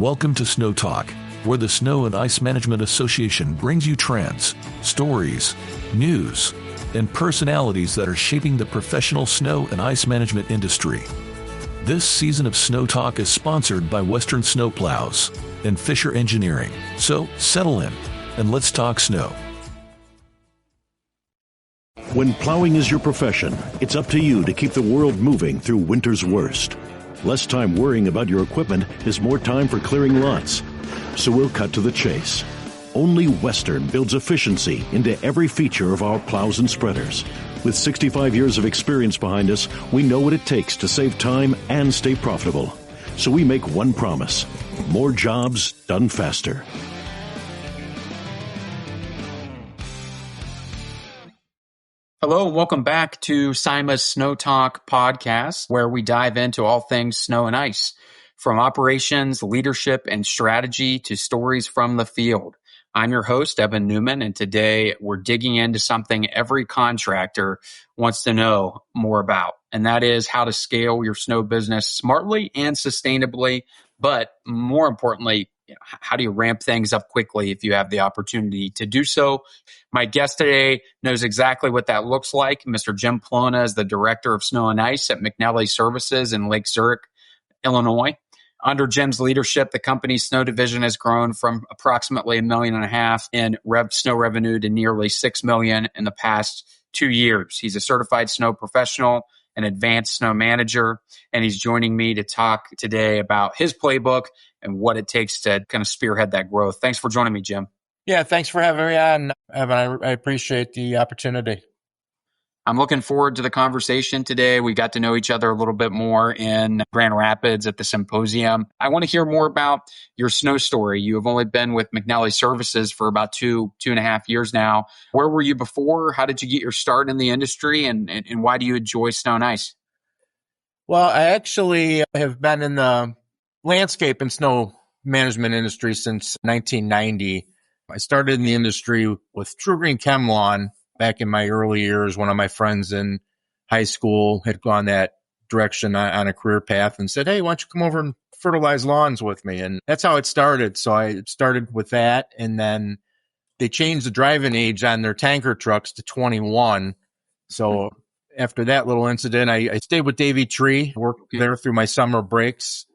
Welcome to Snow Talk, where the Snow and Ice Management Association brings you trends, stories, news, and personalities that are shaping the professional snow and ice management industry. This season of Snow Talk is sponsored by Western Snowplows and Fisher Engineering. So settle in and let's talk snow. When plowing is your profession, it's up to you to keep the world moving through winter's worst. Less time worrying about your equipment is more time for clearing lots. So we'll cut to the chase. Only Western builds efficiency into every feature of our plows and spreaders. With 65 years of experience behind us, we know what it takes to save time and stay profitable. So we make one promise: more jobs done faster. Hello, and welcome back to SIMA's Snow Talk podcast, where we dive into all things snow and ice, from operations, leadership, and strategy to stories from the field. I'm your host, Evan Newman, and today we're digging into something every contractor wants to know more about, and that is how to scale your snow business smartly and sustainably, but more importantly, how do you ramp things up quickly if you have the opportunity to do so? My guest today knows exactly what that looks like. Mr. Jim Plona is the Director of Snow and Ice at McNally Services in Lake Zurich, Illinois. Under Jim's leadership, the company's snow division has grown from approximately $1.5 million in snow revenue to nearly $6 million in the past 2 years. He's a certified snow professional, an advanced snow manager, and he's joining me to talk today about his playbook and what it takes to kind of spearhead that growth. Thanks for joining me, Jim. Yeah, thanks for having me on, Evan. I appreciate the opportunity. I'm looking forward to the conversation today. We got to know each other a little bit more in Grand Rapids at the symposium. I want to hear more about your snow story. You have only been with McNally Services for about two and a half years now. Where were you before? How did you get your start in the industry? And why do you enjoy snow and ice? Well, I actually have been in the landscape and snow management industry since 1990. I started in the industry with True Green Chem Lawn back in my early years. One of my friends in high school had gone that direction on a career path and said, "Hey, why don't you come over and fertilize lawns with me?" And that's how it started. So I started with that. And then they changed the driving age on their tanker trucks to 21. So after that little incident, I stayed with Davey Tree, worked there through my summer breaks,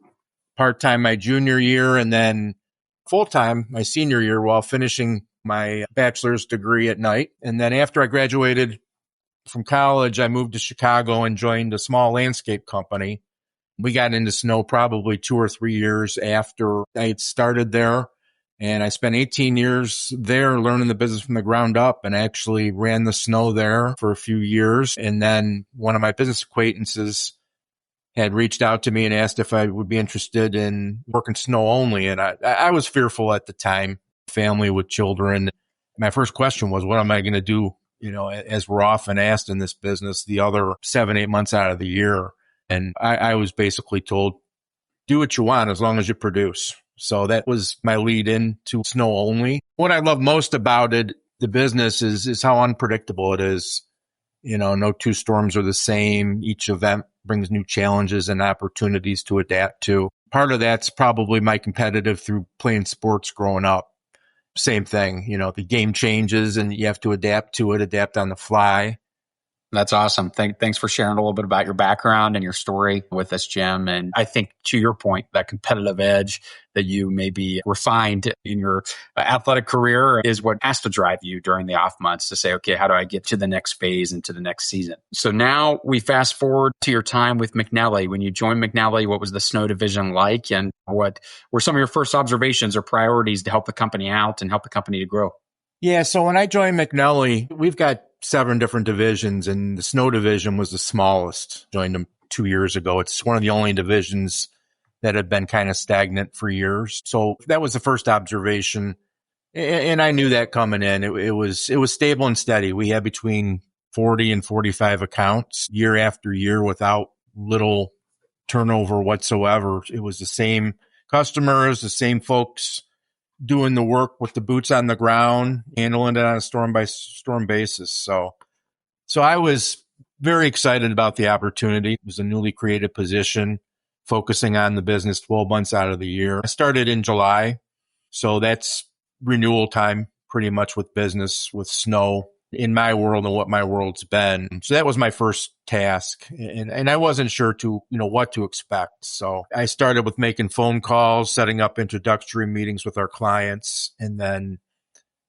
part-time my junior year, and then full-time my senior year while finishing my bachelor's degree at night. And then after I graduated from college, I moved to Chicago and joined a small landscape company. We got into snow probably 2 or 3 years after I had started there. And I spent 18 years there learning the business from the ground up, and actually ran the snow there for a few years. And then one of my business acquaintances had reached out to me and asked if I would be interested in working snow only. And I was fearful at the time, family with children. My first question was, what am I going to do, as we're often asked in this business, the other 7-8 months out of the year? And I was basically told, do what you want as long as you produce. So that was my lead into snow only. What I love most about it, the business, is how unpredictable it is. No two storms are the same. Each event brings new challenges and opportunities to adapt to. Part of that's probably my competitive through playing sports growing up. Same thing, the game changes and you have to adapt to it, adapt on the fly. That's awesome. Thanks for sharing a little bit about your background and your story with us, Jim. And I think, to your point, that competitive edge that you maybe refined in your athletic career is what has to drive you during the off months to say, okay, how do I get to the next phase and to the next season? So now we fast forward to your time with McNally. When you joined McNally, what was the snow division like? And what were some of your first observations or priorities to help the company out and help the company to grow? Yeah, so when I joined McNally, we've got 7 different divisions, and the snow division was the smallest. Joined them 2 years ago. It's one of the only divisions that had been kind of stagnant for years. So that was the first observation. And I knew that coming in. It was stable and steady. We had between 40 and 45 accounts year after year without little turnover whatsoever. It was the same customers, the same folks doing the work with the boots on the ground, handling it on a storm by storm basis. So I was very excited about the opportunity. It was a newly created position focusing on the business 12 months out of the year. I started in July, so that's renewal time pretty much with business, with snow in my world and what my world's been. So that was my first task. And I wasn't sure what to expect. So I started with making phone calls, setting up introductory meetings with our clients. And then,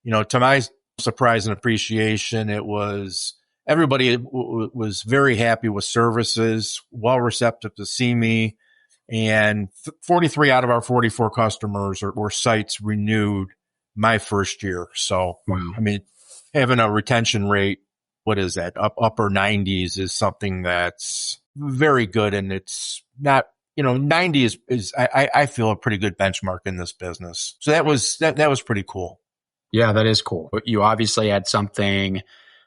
to my surprise and appreciation, it was everybody was very happy with services, well receptive to see me. And 43 out of our 44 customers or sites renewed my first year. So, Wow. I mean, having a retention rate, what is that? Upper 90s is something that's very good. And it's not, 90 is I feel a pretty good benchmark in this business. So that was pretty cool. Yeah, that is cool. But you obviously had something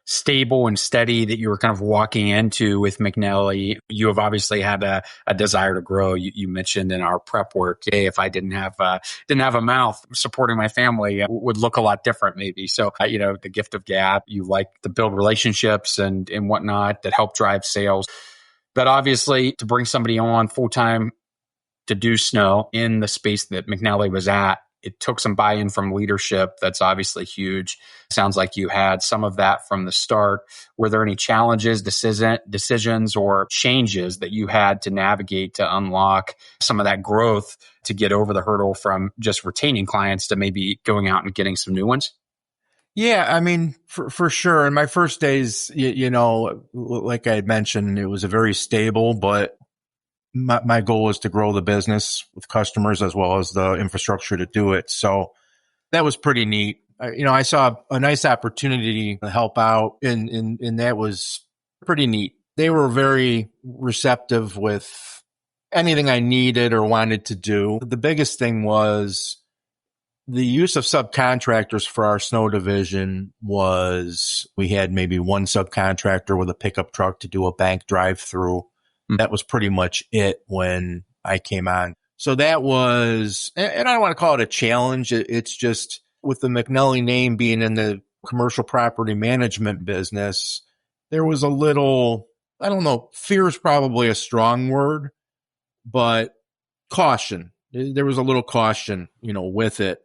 stable and steady that you were kind of walking into with McNally. You have obviously had a desire to grow. You mentioned in our prep work, hey, if I didn't have a mouth, supporting my family would look a lot different maybe. So, the gift of gab, you like to build relationships and whatnot that help drive sales. But obviously to bring somebody on full time to do snow in the space that McNally was at, it took some buy-in from leadership. That's obviously huge. Sounds like you had some of that from the start. Were there any challenges, decisions, or changes that you had to navigate to unlock some of that growth to get over the hurdle from just retaining clients to maybe going out and getting some new ones? Yeah, I mean, for sure. In my first days, like I had mentioned, it was a very stable, but my goal was to grow the business with customers as well as the infrastructure to do it. So that was pretty neat. I saw a nice opportunity to help out and that was pretty neat. They were very receptive with anything I needed or wanted to do. The biggest thing was the use of subcontractors for our snow division we had maybe one subcontractor with a pickup truck to do a bank drive-through. That was pretty much it when I came on. So that was, and I don't want to call it a challenge. It's just with the McNally name being in the commercial property management business, there was a little, I don't know, fear is probably a strong word, but caution. There was a little caution, with it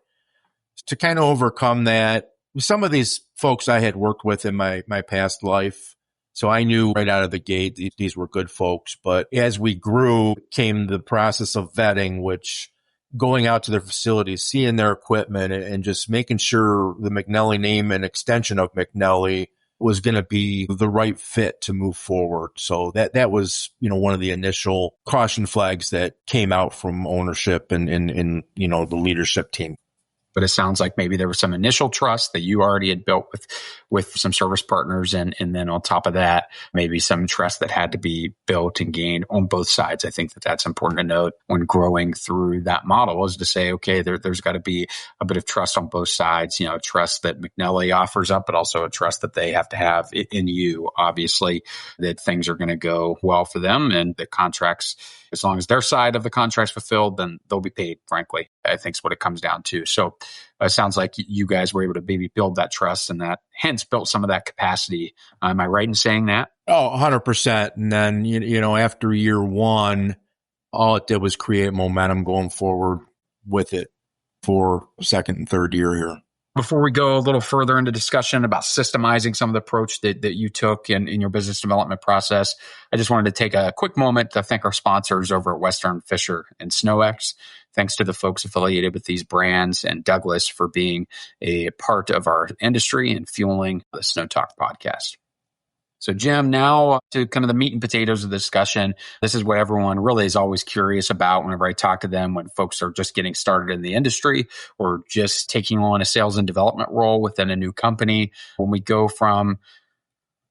to kind of overcome that. Some of these folks I had worked with in my past life. So I knew right out of the gate, these were good folks. But as we grew, came the process of vetting, which going out to their facilities, seeing their equipment and just making sure the McNally name and extension of McNally was going to be the right fit to move forward. So that was, one of the initial caution flags that came out from ownership and the leadership team. But it sounds like maybe there was some initial trust that you already had built with some service partners. And then on top of that, maybe some trust that had to be built and gained on both sides. I think that's important to note when growing through that model is to say, okay, there's got to be a bit of trust on both sides, trust that McNally offers up, but also a trust that they have to have in you, obviously, that things are going to go well for them and the contracts, as long as their side of the contract's fulfilled, then they'll be paid, frankly, I think is what it comes down to. So it sounds like you guys were able to maybe build that trust and that hence built some of that capacity. Am I right in saying that? Oh, 100%. And then, after year one, all it did was create momentum going forward with it for second and third year here. Before we go a little further into discussion about systemizing some of the approach that you took in your business development process, I just wanted to take a quick moment to thank our sponsors over at Western Fisher and SnowX. Thanks to the folks affiliated with these brands and Douglas for being a part of our industry and fueling the Snow Talk podcast. So Jim, now to kind of the meat and potatoes of the discussion. This is what everyone really is always curious about whenever I talk to them when folks are just getting started in the industry or just taking on a sales and development role within a new company. When we go from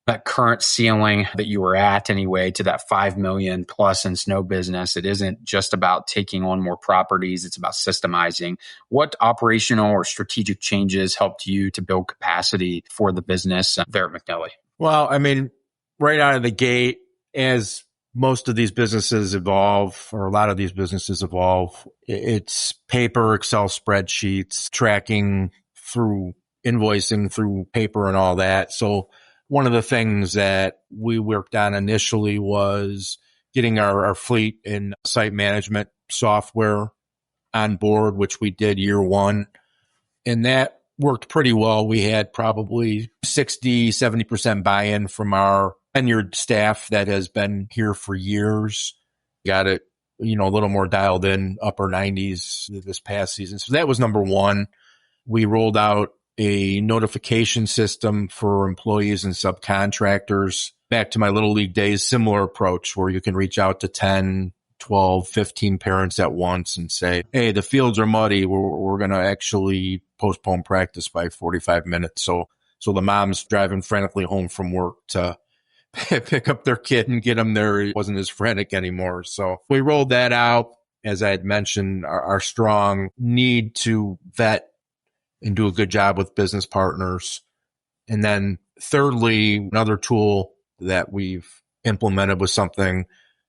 that current ceiling that you were at anyway to that 5 million plus in snow business, it isn't just about taking on more properties. It's about systemizing. What operational or strategic changes helped you to build capacity for the business there at McNally? Well, I mean, right out of the gate, as most of these businesses evolve, or a lot of these businesses evolve, it's paper, Excel spreadsheets, tracking through invoicing through paper and all that. So one of the things that we worked on initially was getting our fleet and site management software on board, which we did year one. And that worked pretty well. We had probably 60-70% buy-in from our tenured staff that has been here for years. Got it, a little more dialed in, upper 90s this past season. So that was number one. We rolled out a notification system for employees and subcontractors. Back to my Little League days, similar approach where you can reach out to 10, 12, 15 parents at once and say, hey, the fields are muddy. We're going to actually postpone practice by 45 minutes. So the mom's driving frantically home from work to pick up their kid and get them there. It wasn't as frantic anymore. So we rolled that out. As I had mentioned, our strong need to vet and do a good job with business partners. And then thirdly, another tool that we've implemented was something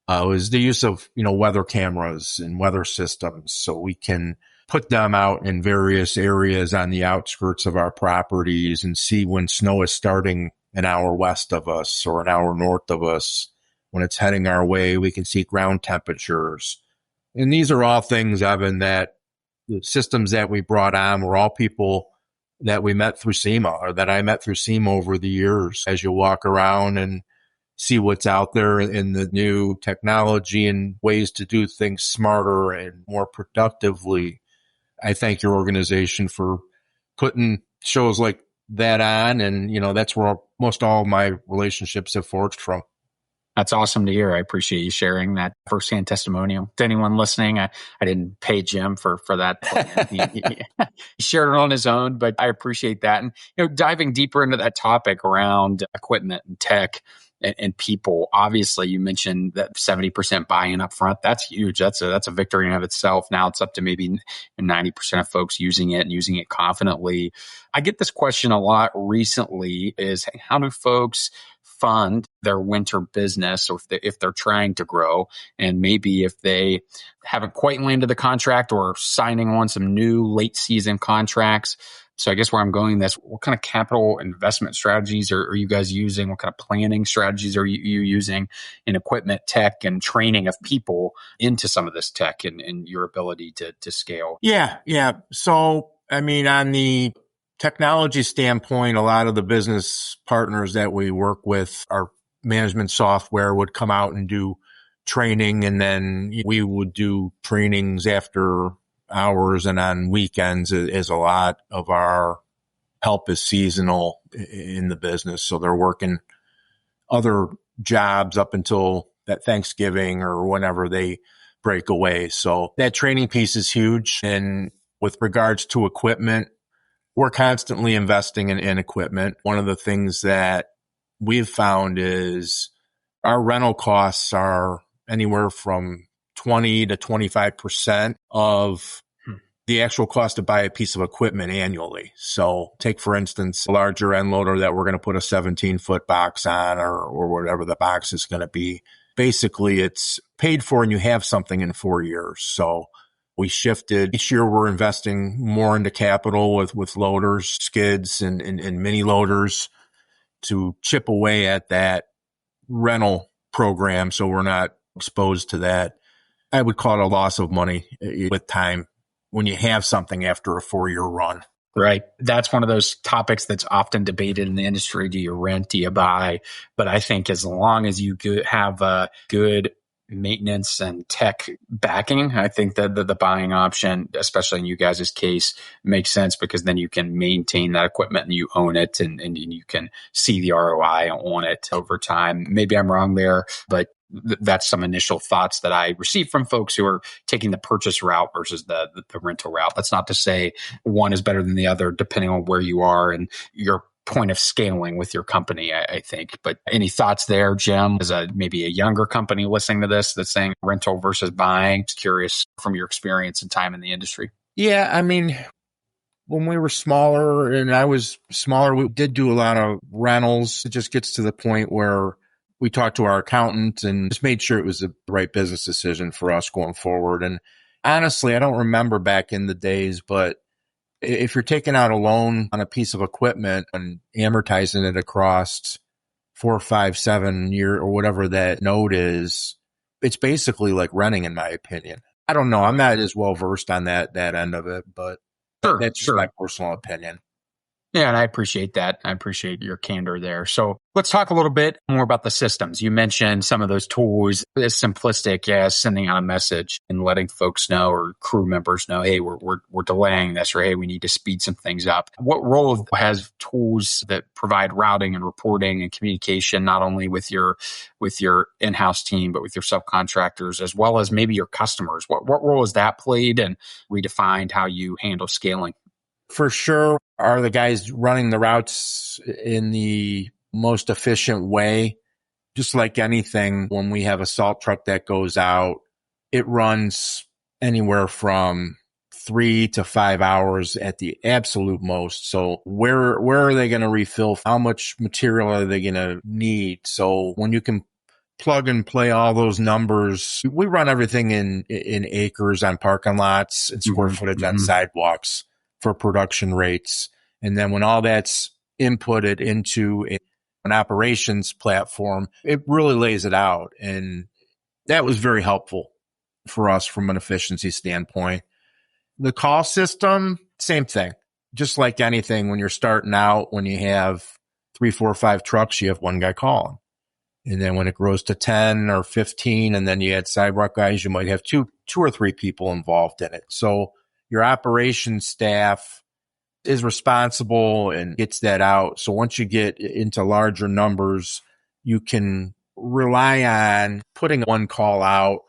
was the use of, weather cameras and weather systems. So we can put them out in various areas on the outskirts of our properties and see when snow is starting an hour west of us or an hour north of us. When it's heading our way, we can see ground temperatures. And these are all things, Evan, that the systems that we brought on were all people that we met through SEMA or that I met through SEMA over the years. As you walk around and see what's out there in the new technology and ways to do things smarter and more productively, I thank your organization for putting shows like that on. And, that's where most all of my relationships have forged from. That's awesome to hear. I appreciate you sharing that firsthand testimonial. To anyone listening, I didn't pay Jim for that. He shared it on his own, but I appreciate that. And diving deeper into that topic around equipment and tech and people, obviously you mentioned that 70% buy-in up front. That's huge. That's a victory in of itself. Now it's up to maybe 90% of folks using it and using it confidently. I get this question a lot recently is how do folks fund their winter business, or if they're trying to grow, and maybe if they haven't quite landed the contract or signing on some new late season contracts. So I guess where I'm going this, what kind of capital investment strategies are you guys using? What kind of planning strategies are you using in equipment, tech, and training of people into some of this tech and your ability to scale? Yeah. So, on the technology standpoint, a lot of the business partners that we work with, our management software would come out and do training, and then we would do trainings after hours and on weekends, as a lot of our help is seasonal in the business. So they're working other jobs up until that Thanksgiving or whenever they break away. So that training piece is huge. And with regards to equipment, we're constantly investing in equipment. One of the things that we've found is our rental costs are anywhere from 20 to 25% of the actual cost to buy a piece of equipment annually. So take, for instance, a larger end loader that we're going to put a 17-foot box on or whatever the box is going to be. Basically, it's paid for and you have something in 4 years. So we shifted. Each year we're investing more into capital with loaders, skids, and mini loaders to chip away at that rental program so we're not exposed to that. I would call it a loss of money with time when you have something after a 4-year run. Right. That's one of those topics that's often debated in the industry. Do you rent? Do you buy? But I think as long as you have a good maintenance and tech backing, I think that the buying option, especially in you guys' case, makes sense because then you can maintain that equipment and you own it and you can see the ROI on it over time. Maybe I'm wrong there, but that's some initial thoughts that I received from folks who are taking the purchase route versus the rental route. That's not to say one is better than the other, depending on where you are and your point of scaling with your company, I think. But any thoughts there, Jim, as maybe a younger company listening to this that's saying rental versus buying? Just curious from your experience and time in the industry. Yeah, when we were smaller and I was smaller, we did do a lot of rentals. It just gets to the point where we talked to our accountant and just made sure it was the right business decision for us going forward. And honestly, I don't remember back in the days, but if you're taking out a loan on a piece of equipment and amortizing it across 4, 5, 7 year or whatever that note is, it's basically like renting, in my opinion. I don't know. I'm not as well versed on that end of it, but that's just my personal opinion. Yeah, and I appreciate that. I appreciate your candor there. So let's talk a little bit more about the systems. You mentioned some of those tools as simplistic as sending out a message and letting folks know or crew members know, hey, we're delaying this, or hey, we need to speed some things up. What role has tools that provide routing and reporting and communication, not only with your in-house team, but with your subcontractors, as well as maybe your customers? What role has that played and redefined how you handle scaling? For sure, are the guys running the routes in the most efficient way? Just like anything, when we have a salt truck that goes out, it runs anywhere from 3 to 5 hours at the absolute most. So where are they going to refill? How much material are they going to need? So when you can plug and play all those numbers, we run everything in acres on parking lots and square footage on sidewalks for production rates. And then when all that's inputted into an operations platform, it really lays it out. And that was very helpful for us from an efficiency standpoint. The call system, same thing. Just like anything, when you're starting out, when you have 3, 4, 5 trucks, you have one guy calling. And then when it grows to 10 or 15, and then you add sidewalk guys, you might have two or 3 people involved in it. So your operations staff is responsible and gets that out. So once you get into larger numbers, you can rely on putting one call out.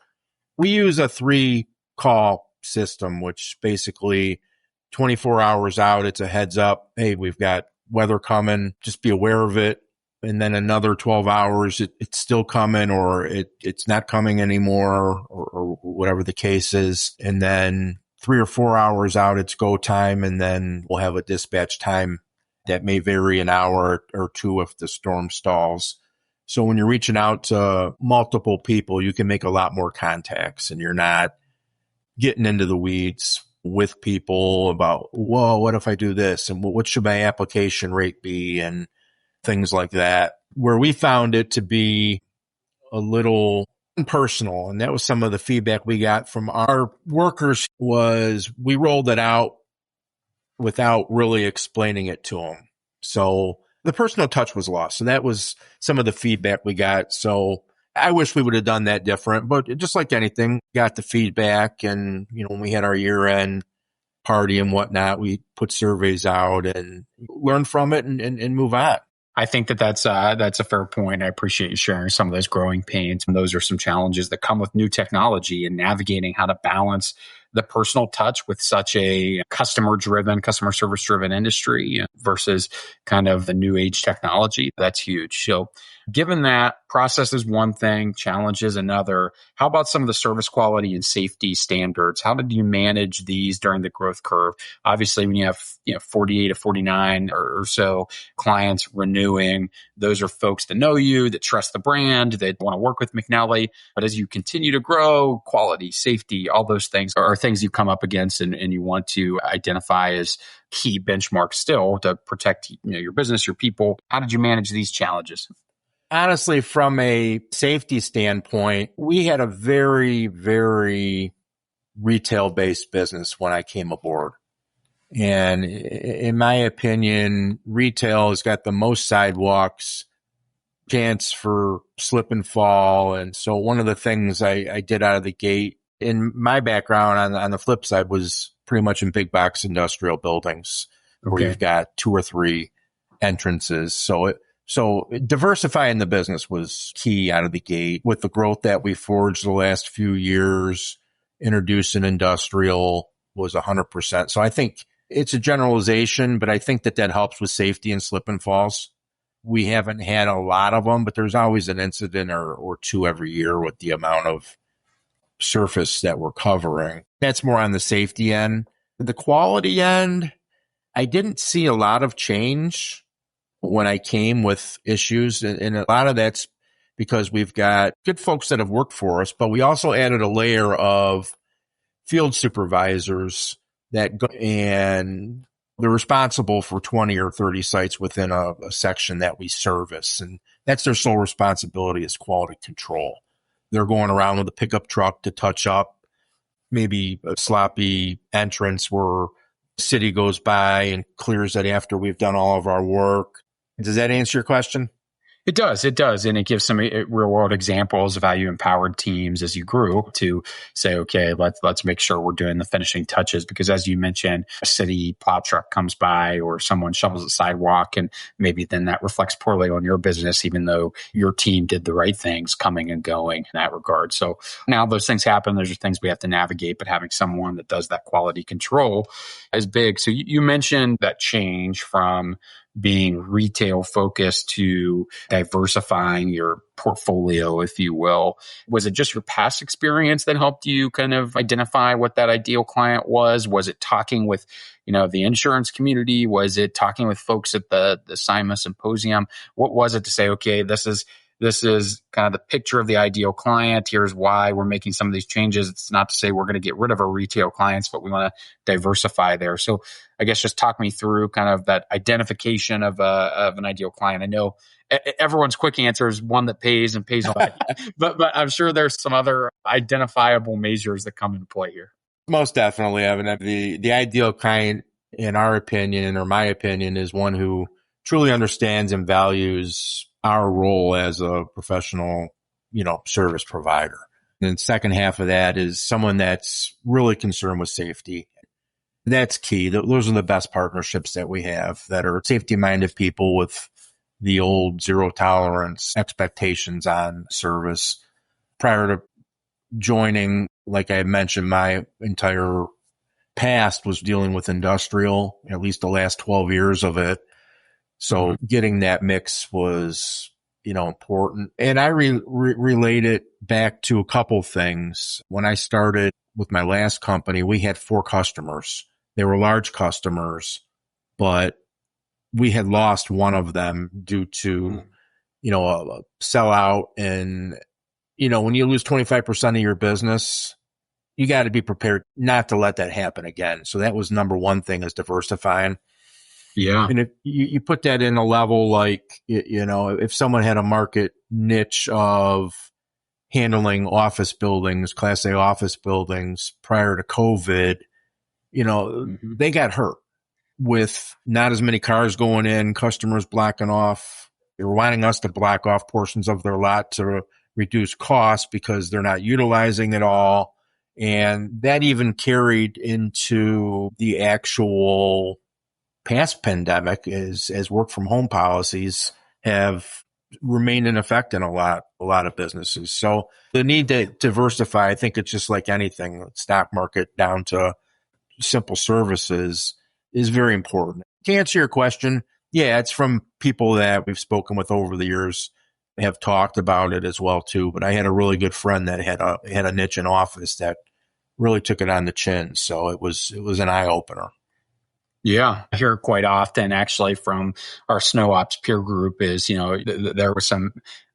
We use a 3-call system, which basically 24 hours out, it's a heads up. Hey, we've got weather coming. Just be aware of it. And then another 12 hours, it's still coming, or it's not coming anymore, or whatever the case is. And then 3 or 4 hours out, it's go time, and then we'll have a dispatch time that may vary an hour or 2 if the storm stalls. So when you're reaching out to multiple people, you can make a lot more contacts, and you're not getting into the weeds with people about, whoa, what if I do this? And what should my application rate be? And things like that. Where we found it to be a little impersonal, and that was some of the feedback we got from our workers, was we rolled it out without really explaining it to them. So the personal touch was lost. So that was some of the feedback we got. So I wish we would have done that different, but just like anything, got the feedback. And, when we had our year-end party and whatnot, we put surveys out and learn from it and move on. I think that's a fair point. I appreciate you sharing some of those growing pains. And those are some challenges that come with new technology and navigating how to balance the personal touch with such a customer service driven industry versus kind of the new age technology. That's huge. So given that, process is one thing, challenge is another. How about some of the service quality and safety standards? How did you manage these during the growth curve? Obviously, when you have 48 to 49 or so clients renewing, those are folks that know you, that trust the brand, that want to work with McNally. But as you continue to grow, quality, safety, all those things are things you come up against and you want to identify as key benchmarks still to protect your business, your people. How did you manage these challenges? Honestly, from a safety standpoint, we had a very, very retail-based business when I came aboard. And in my opinion, retail has got the most sidewalks, chance for slip and fall. And so one of the things I did out of the gate, in my background on the flip side, was pretty much in big box industrial buildings where you've got 2 or 3 entrances. So diversifying the business was key out of the gate. With the growth that we forged the last few years, introducing industrial was 100%. So I think it's a generalization, but I think that helps with safety and slip and falls. We haven't had a lot of them, but there's always an incident or 2 every year with the amount of surface that we're covering. That's more on the safety end. The quality end, I didn't see a lot of change when I came with issues. And a lot of that's because we've got good folks that have worked for us, but we also added a layer of field supervisors that go, and they're responsible for 20 or 30 sites within a section that we service. And that's their sole responsibility, is quality control. they're going around with a pickup truck to touch up maybe a sloppy entrance where the city goes by and clears it after we've done all of our work. Does that answer your question? It does. It does. And it gives some real world examples of how you empowered teams as you grew to say, okay, let's make sure we're doing the finishing touches. Because as you mentioned, a city plow truck comes by or someone shovels a sidewalk, and maybe then that reflects poorly on your business, even though your team did the right things coming and going in that regard. So now those things happen. There's things we have to navigate, but having someone that does that quality control is big. So you mentioned that change from being retail focused to diversifying your portfolio, if you will. Was it just your past experience that helped you kind of identify what that ideal client was? Was it talking with, the insurance community? Was it talking with folks at the SIMA symposium? What was it to say, okay, this is kind of the picture of the ideal client. Here's why we're making some of these changes. It's not to say we're going to get rid of our retail clients, but we want to diversify there. So I guess just talk me through kind of that identification of an ideal client. I know everyone's quick answer is one that pays and pays a lot, but I'm sure there's some other identifiable measures that come into play here. Most definitely, Evan. The ideal client, in our opinion, or my opinion, is one who truly understands and values our role as a professional, service provider. And the second half of that is someone that's really concerned with safety. That's key. Those are the best partnerships that we have, that are safety-minded people with the old zero tolerance expectations on service. Prior to joining, like I mentioned, my entire past was dealing with industrial, at least the last 12 years of it. So getting that mix was, important. And I relate it back to a couple things. When I started with my last company, we had 4 customers. They were large customers, but we had lost one of them due to, a sellout. And, when you lose 25% of your business, you got to be prepared not to let that happen again. So that was number one thing, is diversifying. Yeah. And if you put that in a level like, if someone had a market niche of handling office buildings, Class A office buildings prior to COVID, they got hurt with not as many cars going in, customers blocking off. They were wanting us to block off portions of their lot to reduce costs because they're not utilizing it all. And that even carried into the actual past pandemic, as work from home policies have remained in effect in a lot of businesses. So the need to diversify, I think it's just like anything, stock market down to simple services, is very important. To answer your question, yeah, it's from people that we've spoken with over the years, have talked about it as well too. But I had a really good friend that had a niche in office that really took it on the chin. So it was an eye opener. Yeah, I hear quite often actually from our snow ops peer group is, there was some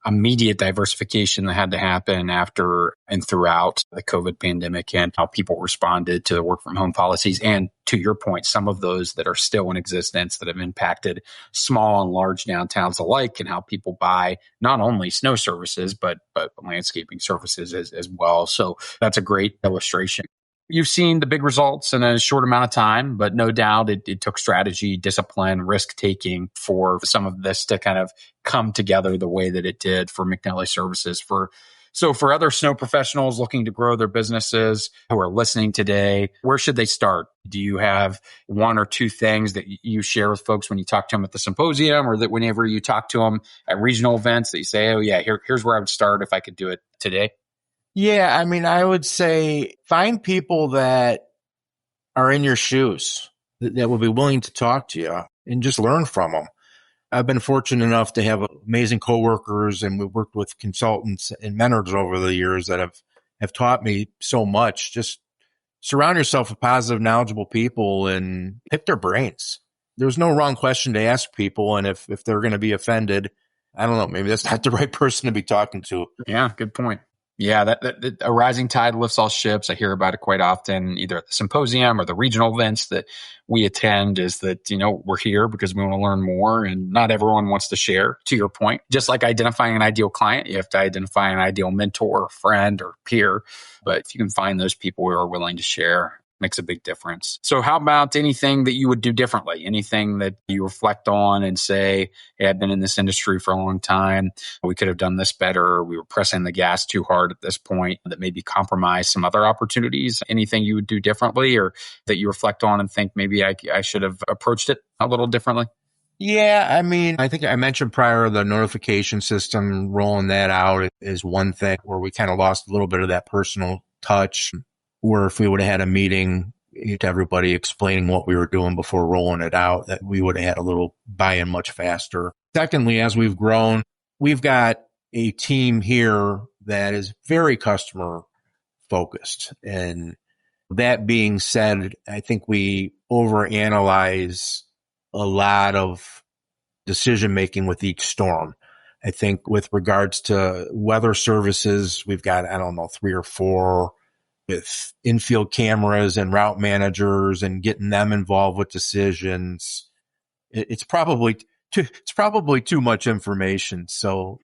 immediate diversification that had to happen after and throughout the COVID pandemic, and how people responded to the work from home policies. And to your point, some of those that are still in existence that have impacted small and large downtowns alike, and how people buy not only snow services, but landscaping services as well. So that's a great illustration. You've seen the big results in a short amount of time, but no doubt it took strategy, discipline, risk-taking for some of this to kind of come together the way that it did for McNally Services. So for other snow professionals looking to grow their businesses who are listening today, where should they start? Do you have one or two things that you share with folks when you talk to them at the symposium, or that whenever you talk to them at regional events that you say, oh yeah, here's where I would start if I could do it today? Yeah, I mean, I would say find people that are in your shoes, that will be willing to talk to you and just learn from them. I've been fortunate enough to have amazing coworkers, and we've worked with consultants and mentors over the years that have taught me so much. Just surround yourself with positive, knowledgeable people and pick their brains. There's no wrong question to ask people. And if they're going to be offended, I don't know, maybe that's not the right person to be talking to. Yeah, good point. Yeah, that a rising tide lifts all ships. I hear about it quite often, either at the symposium or the regional events that we attend, is that, we're here because we want to learn more, and not everyone wants to share, to your point. Just like identifying an ideal client, you have to identify an ideal mentor, friend, or peer. But if you can find those people who are willing to share, makes a big difference. So how about anything that you would do differently? Anything that you reflect on and say, hey, I've been in this industry for a long time. We could have done this better. We were pressing the gas too hard at this point, that maybe compromise some other opportunities. Anything you would do differently, or that you reflect on and think maybe I should have approached it a little differently? Yeah, I think I mentioned prior the notification system, rolling that out is one thing where we kind of lost a little bit of that personal touch. Where if we would have had a meeting to everybody explaining what we were doing before rolling it out, that we would have had a little buy-in much faster. Secondly, as we've grown, we've got a team here that is very customer focused. And that being said, I think we overanalyze a lot of decision making with each storm. I think with regards to weather services, we've got, 3 or 4 with infield cameras and route managers and getting them involved with decisions. It's probably too much information. So,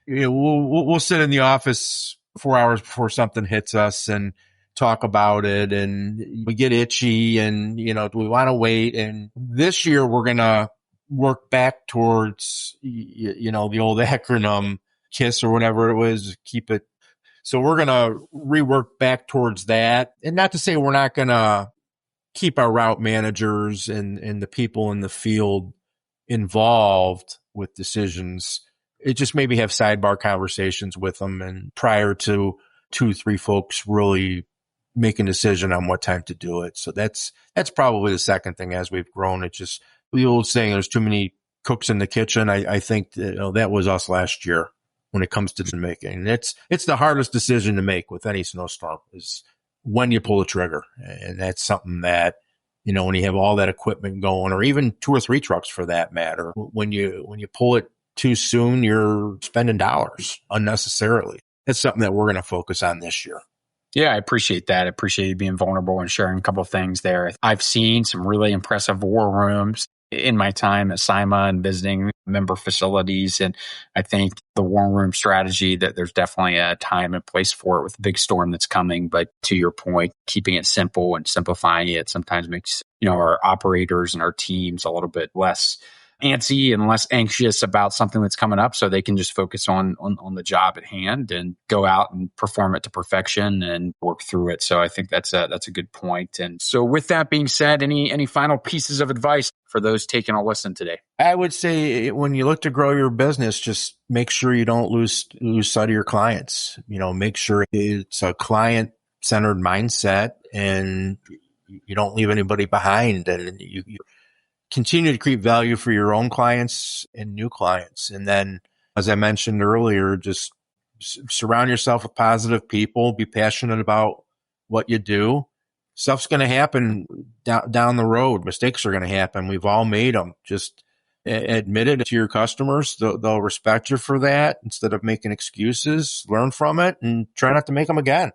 we'll sit in the office 4 hours before something hits us and talk about it, and we get itchy, and, do we want to wait? And this year we're going to work back towards, the old acronym KISS or whatever it was, keep it. So we're going to rework back towards that. And not to say we're not going to keep our route managers and the people in the field involved with decisions. It just maybe have sidebar conversations with them, and prior to 2-3 folks really making a decision on what time to do it. So that's probably the second thing as we've grown. It's just the old saying, there's too many cooks in the kitchen. I think that was us last year. When it comes to decision making, it's the hardest decision to make with any snowstorm, is when you pull the trigger. And that's something that, when you have all that equipment going, or even 2 or 3 trucks for that matter, when you pull it too soon, you're spending dollars unnecessarily. That's something that we're going to focus on this year. Yeah, I appreciate that. I appreciate you being vulnerable and sharing a couple of things there. I've seen some really impressive war rooms in my time at SIMA and visiting member facilities. And I think the war room strategy, that there's definitely a time and place for it with the big storm that's coming. But to your point, keeping it simple and simplifying it sometimes makes, our operators and our teams a little bit less antsy and less anxious about something that's coming up, so they can just focus on the job at hand and go out and perform it to perfection and work through it. So I think that's a good point. And so with that being said, any final pieces of advice for those taking a listen today? I would say when you look to grow your business, just make sure you don't lose sight of your clients. Make sure it's a client-centered mindset and you don't leave anybody behind, and you continue to create value for your own clients and new clients. And then, as I mentioned earlier, just surround yourself with positive people, be passionate about what you do. Stuff's going to happen down the road. Mistakes are going to happen. We've all made them. Just admit it to your customers. They'll respect you for that. Instead of making excuses, learn from it and try not to make them again.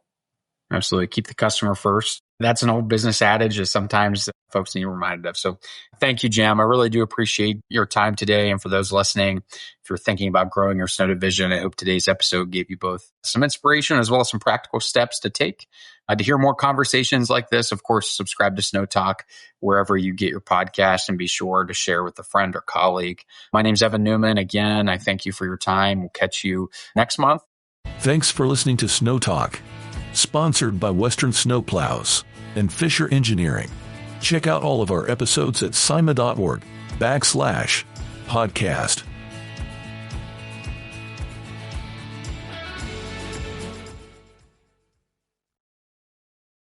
Absolutely. Keep the customer first. That's an old business adage that sometimes folks need reminded of. So thank you, Jim. I really do appreciate your time today. And for those listening, if you're thinking about growing your snow division, I hope today's episode gave you both some inspiration as well as some practical steps to take. To hear more conversations like this, of course, subscribe to Snow Talk wherever you get your podcast, and be sure to share with a friend or colleague. My name's Evan Newman. Again, I thank you for your time. We'll catch you next month. Thanks for listening to Snow Talk, sponsored by Western Snowplows and Fisher Engineering. Check out all of our episodes at sima.org/podcast.